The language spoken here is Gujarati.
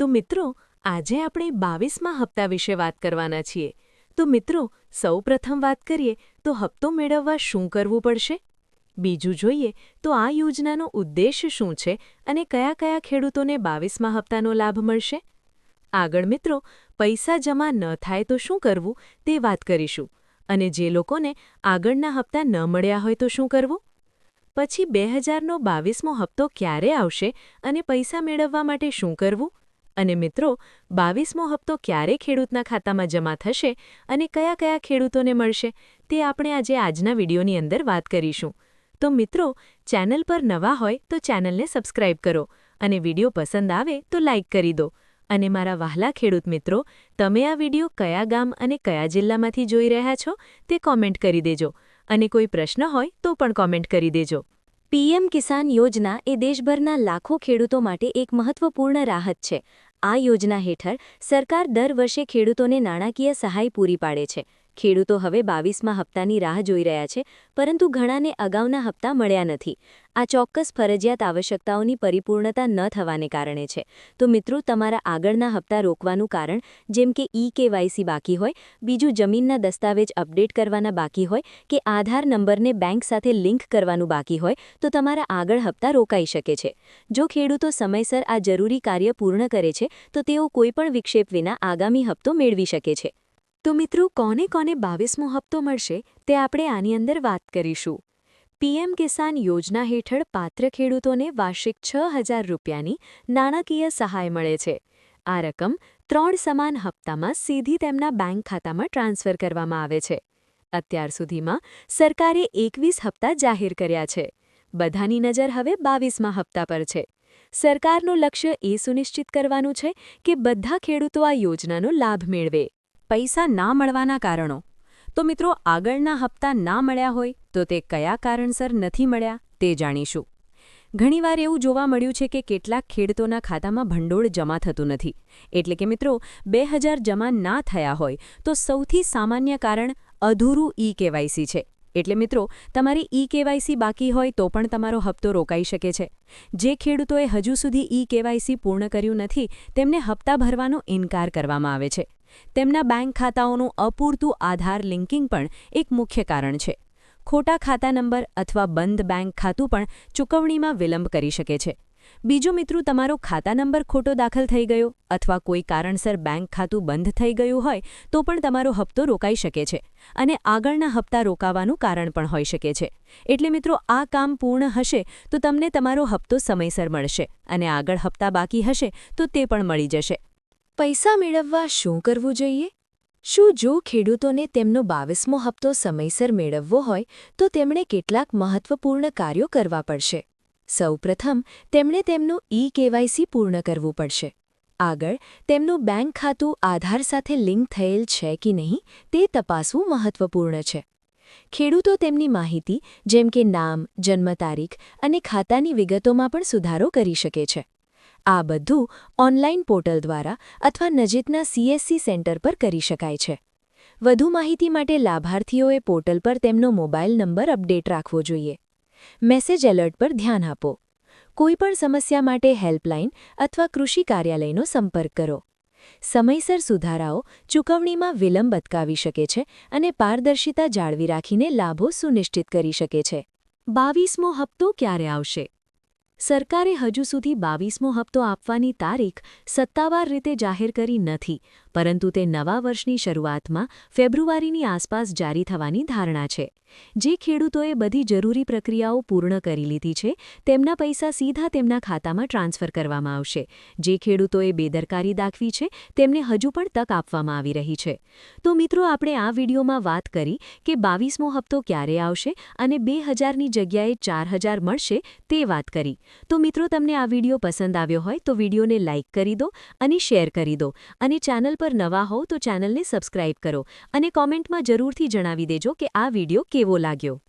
તો મિત્રો, આજે આપણે 22મા હપ્તા વિશે વાત કરવાના છીએ. તો મિત્રો, સૌપ્રથમ વાત કરીએ તો હપ્તો મેળવવા શું કરવું પડશે? બીજું જોઈએ તો આ યોજનાનો ઉદ્દેશ શું છે અને કયા કયા ખેડૂતોને 22મા હપ્તાનો લાભ મળશે? આગળ મિત્રો, પૈસા જમા ન થાય તો શું કરવું તે વાત કરીશું. અને જે લોકોને આગળના હપ્તા ન મળ્યા હોય તો શું કરવું? પછી 2000નો 22મો હપ્તો ક્યારે આવશે અને પૈસા મેળવવા માટે શું કરવું? અને મિત્રો, 22મો હપ્તો ક્યારે ખેડૂતના ખાતામાં જમા થશે અને કયા કયા ખેડૂતોને મળશે તે આપણે આજના વિડીયોની અંદર વાત કરીશું. તો મિત્રો, ચેનલ પર નવા હોય તો ચેનલને સબસ્ક્રાઇબ કરો અને વિડીયો પસંદ આવે તો લાઇક કરી દો. અને મારા વહાલા ખેડૂત મિત્રો, તમે આ વિડીયો કયા ગામ અને કયા જિલ્લામાંથી જોઈ રહ્યા છો તે કોમેન્ટ કરી દેજો. અને કોઈ પ્રશ્ન હોય તો પણ કોમેન્ટ કરી દેજો. પીએમ કિસાન યોજના એ દેશભરના લાખો ખેડૂતો માટે એક મહત્વપૂર્ણ રાહત છે. આ યોજના હેઠળ સરકાર દર વર્ષે ખેડૂતોને નાણાકીય સહાય પૂરી પાડે છે. ખેડૂતો હવે 22મા હપ્તાની રાહ જોઈ રહ્યા છે, પરંતુ ઘણાને અગાઉના હપ્તા મળ્યા નથી. આ ચોક્કસ ફરજિયાત આવશ્યકતાઓની પરિપૂર્ણતા ન થવાને કારણે છે. તો મિત્રો, તમારા આગળના હપ્તા રોકવાનું કારણ જેમ કે ઈ-કેવાયસી બાકી હોય, બીજું જમીનના દસ્તાવેજ અપડેટ કરવાના બાકી હોય કે આધાર નંબરને બેંક સાથે લિંક કરવાનું બાકી હોય તો તમારા આગળ હપ્તા રોકાઈ શકે છે. જો ખેડૂતો સમયસર આ જરૂરી કાર્ય પૂર્ણ કરે છે તો તેઓ કોઈપણ વિક્ષેપ વિના આગામી હપ્તો મેળવી શકે છે. તો મિત્રો, કોને 22મો હપ્તો મળશે તે આપણે આની અંદર વાત કરીશું. પીએમ કિસાન યોજના હેઠળ પાત્ર ખેડૂતોને વાર્ષિક 6000 રૂપિયાની નાણાકીય સહાય મળે છે. આ રકમ 3 સમાન હપ્તામાં સીધી તેમના બેંક ખાતામાં ટ્રાન્સફર કરવામાં આવે છે. અત્યાર સુધીમાં સરકારે 21 હપ્તા જાહેર કર્યા છે. બધાની નજર હવે 22મા હપ્તા પર છે. સરકારનું લક્ષ્ય એ સુનિશ્ચિત કરવાનું છે કે બધા ખેડૂતો આ યોજનાનો લાભ મેળવે. પૈસા ના મળવાના કારણો. તો મિત્રો, આગળના હપ્તા ના મળ્યા હોય તો તે કયા કારણસર નથી મળ્યા તે જાણીશું. ઘણીવાર એવું જોવા મળ્યું છે કે કેટલાક ખેડૂતોના ખાતામાં ભંડોળ જમા થતું નથી. એટલે કે મિત્રો, 2000 જમા ના થયા હોય તો સૌથી સામાન્ય કારણ અધૂરું ઈ-કેવાયસી છે. એટલે મિત્રો, તમારી ઈ-કેવાયસી બાકી હોય તો પણ તમારો હપ્તો રોકાઈ શકે છે. જે ખેડૂતોએ હજુ સુધી ઈ-કેવાયસી પૂર્ણ કર્યું નથી તેમને હપ્તા ભરવાનો ઇનકાર કરવામાં આવે છે. તેમના બેંક ખાતાઓનું અપૂરતું આધાર લિંકિંગ પણ એક મુખ્ય કારણ છે. ખોટા ખાતા નંબર અથવા બંધ બેંક ખાતું પણ ચૂકવણીમાં વિલંબ કરી શકે છે. બીજું મિત્રો, તમારો ખાતા નંબર ખોટો દાખલ થઈ ગયો અથવા કોઈ કારણસર બેંક ખાતું બંધ થઈ ગયું હોય તો પણ તમારો હપ્તો રોકાઈ શકે છે અને આગળના હપ્તા રોકાવાનું કારણ પણ હોઈ શકે છે. એટલે મિત્રો, આ કામ પૂર્ણ હશે તો તમને તમારો હપ્તો સમયસર મળશે અને આગળ હપ્તા બાકી હશે તો તે પણ મળી જશે. પૈસા મેળવવા શું કરવું જોઈએ? શું જો ખેડૂતોને તેમનો 22મો હપ્તો સમયસર મેળવવો હોય તો તેમણે કેટલાક મહત્વપૂર્ણ કાર્યો કરવા પડશે. સૌપ્રથમ, તેમણે તેમનું ઈ-કેવાયસી પૂર્ણ કરવું પડશે. આગળ, તેમનું બેંક ખાતું આધાર સાથે લિંક થયેલ છે કે નહીં તે તપાસવું મહત્વપૂર્ણ છે. ખેડૂતો તેમની માહિતી જેમ કે નામ, જન્મ તારીખ અને ખાતાની વિગતોમાં પણ સુધારો કરી શકે છે. આ બધું ઓનલાઈન પોર્ટલ દ્વારા અથવા નજીકના સીએસસી સેન્ટર પર કરી શકાય છે. વધુ માહિતી માટે લાભાર્થીઓએ પોર્ટલ પર તેમનો મોબાઈલ નંબર અપડેટ રાખવો જોઈએ. મેસેજ એલર્ટ પર ધ્યાન આપો. કોઈપણ સમસ્યા માટે હેલ્પલાઇન અથવા કૃષિ કાર્યાલયનો સંપર્ક કરો. સમયસર સુધારાઓ ચૂકવણીમાં વિલંબ અટકાવી શકે છે અને પારદર્શિતા જાળવી રાખીને લાભો સુનિશ્ચિત કરી શકે છે. 22મો હપ્તો ક્યારે આવશે? સરકારે હજુ સુધી 22મો હપ્તો આપવાની તારીખ સત્તાવાર રીતે જાહેર કરી નથી, પરંતુ તે નવા વર્ષની શરૂઆતમાં ફેબ્રુઆરીની આસપાસ જારી થવાની ધારણા છે. જે ખેડૂતોએ બધી જરૂરી પ્રક્રિયાઓ પૂર્ણ કરી લીધી છે તેમના પૈસા સીધા તેમના ખાતામાં ટ્રાન્સફર કરવામાં આવશે. જે ખેડૂતોએ બેદરકારી દાખવી છે તેમને હજુ પણ તક આપવામાં આવી રહી છે. તો મિત્રો, આપણે આ વિડીયોમાં વાત કરી કે 22મો હપ્તો ક્યારે આવશે અને 2000ની જગ્યાએ 4000 મળશે તે વાત કરી. તો મિત્રો, તમને આ વિડીયો પસંદ આવ્યો હોય તો વિડીયોને લાઇક કરી દો અને શેર કરી દો. અને ચેનલ પર નવા હો તો ચેનલને સબસ્ક્રાઇબ કરો અને કોમેન્ટમાં જરૂરથી જણાવી દેજો કે આ વિડીયો કેવો લાગ્યો.